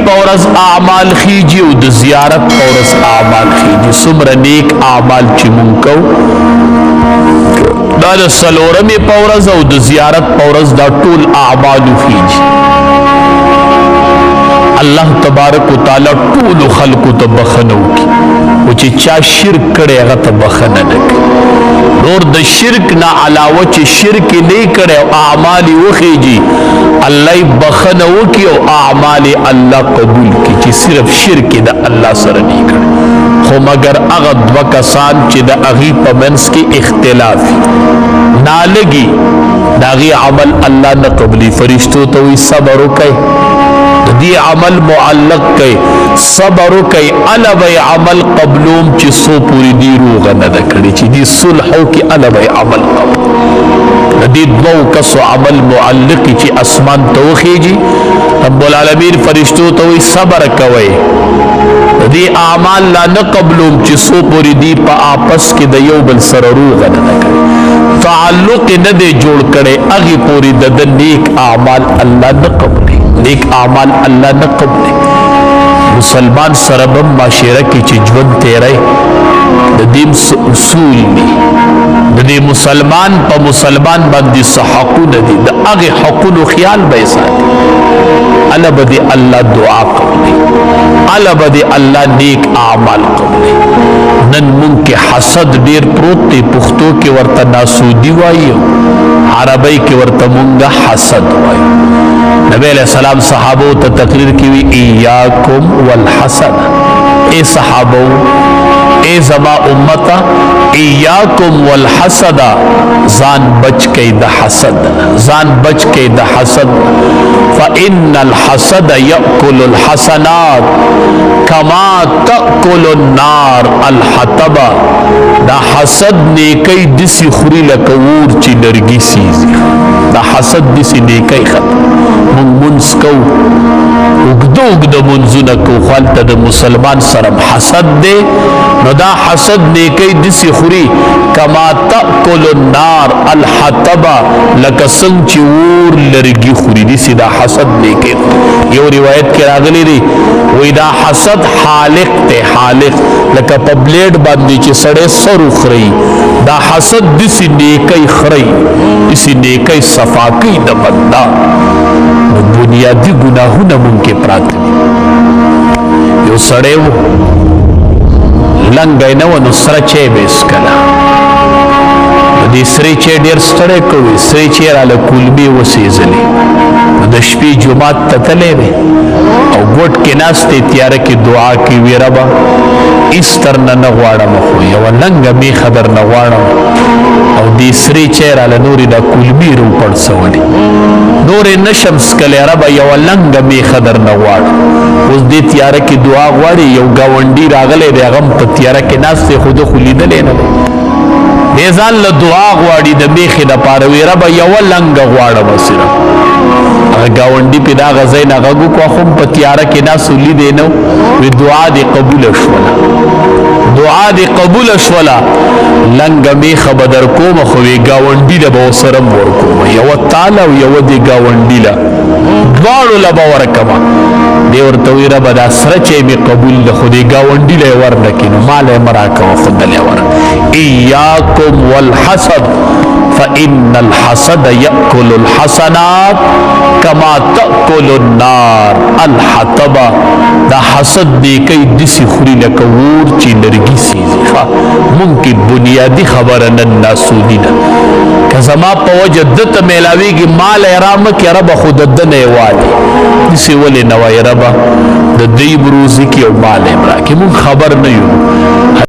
پورز اعمال خیجی او د زیارت پورز اعمال خیجی سمر نیک اعمال چی منکو دا د سلورمی پورز او د زیارت پورز دا طول اعمالو خیجی اللہ تبارک و تعالی طول خلق تبخنو کی وچی چا شرک کڑے اغا تبخننک نور د شرک نا علاوہ چی شرک نہیں کرے اعمالی وخیجی اللہ بخنو کی او اعمال اللہ قبول کی چی صرف شرک دا اللہ سر نہیں کرے خو مگر اغا دو کسان چی دا اغی پا منس کی اختلافی نالگی دا اغی عمل اللہ نا قبلی فرشتو توی صبرو کئی دی عمل معلق کئی صبرو کئی علبی عمل قبلوم چی سو پوری دی روغا ندا کری چی دی صلحو کی علبی عمل قبل دی دو کسو عمل معلقی چی اسمان توخی جی رب العالمین فرشتو توی صبر کوئی دی اعمال لا نقبلوم چی سو پوری دی پا آپس کی دیو بل سر روغا ندا کری تعلق ندے جوڑ کرے اگی پوری دد نیک اعمال اللہ نقبلے نیک اعمال اللہ نہ قبلے مسلمان سربم معاشرہ کی چجون تیرے دیم اصول نی دی مسلمان پا مسلمان بندی صحقو ندی دا اغی حقون و خیال بیساتی علا بدی اللہ دعا قبلے علا بدی اللہ نیک اعمال قبلے نن من کے حسد دیر پروت تی پختو کی ورطا ناسودی وائیو عربی کی ورطا منگا حسد وائیو نبی علیہ السلام صحابو تا تقریر کیوی ایاکم والحسد اے صحابو اے زما امتا ایاکم والحسد زان بچ کئی دا حسد زان بچ کئی دا حسد فإن الحسد یأکل الحسنات کما تأکل النار الحطب دا حسد نیکی دسی خوری لکوور چی نرگی سیزی دا حسد دسی نیکی ختم من منس کو اگدو اگدو منزو نکو خوالتا دا مسلمان سرم حسد دے نو دا حسد نیکی دسی خوری کما تأکل النار الحطبا لکا سنگ چی وور لرگی خوری دسی دا حسد نیکی یو روایت کی راغلی دی وی دا حسد حالق تے حالق لکا پا بلیڈ باندی چی سڑے سر اخری دا حسد دسی نیکی خری دسی نیکی صفاقی دا بندہ بنیادی گناہو نمون کے پراتنی یو سڑے وہ لنگئی نو نسرا چے بیس کلا دی سری چے دیر سڑے کوئی سری چے رالا کلبی وسیزلی دا شپی جماعت تتلے بے او گوٹ کے ناستے تیارہ کی دعا کی ویربا اس طرح نغوارا مخوی او لنگا می خبر نغوارا او دی سری چے رالا نوری دا کلبی رو پڑ سوالی نور نشمس کلی ربا یو لنگا می خبر نغوارا اس دی تیارہ کی دعا غواری یو گاونڈی راغلے دے غم پا تیارہ کی ناستے خود خلی دلے نبے بیزان لدعا غواری دا میخی دا پاروی ربا یو لنگا غوارا بسیرا گاونڈی پی دا غزین اغاگو کو خم پا تیارہ کی ناسو لی دینو وی دعا دی قبول شولا دعا دی قبول شولا لنگا میخ بدر کوم خوی گاونڈی دا باوسرم ورکوم یو تالا و یو دی گاونڈی لا دوارو لبا ورکما دیور توی ربا دا سرچے می قبول لخودی گاونڈی لے ورنکنو مال مراکا و خود لے ورن ایاکم والحسد فإن الحسد يأكل الحسنات كما تأكل النار الحطب دا حسد دے کئی دسی خوری لکوور چی نرگی سیزی ممکن بنیادی خبرن ناسودینا کزما پا وجہ دت میلاوی گی مال ارام کی رب خود دنے والی دسی ولی نوائی ربا دا دی بروزی کی او مال امرا کی من خبر نیو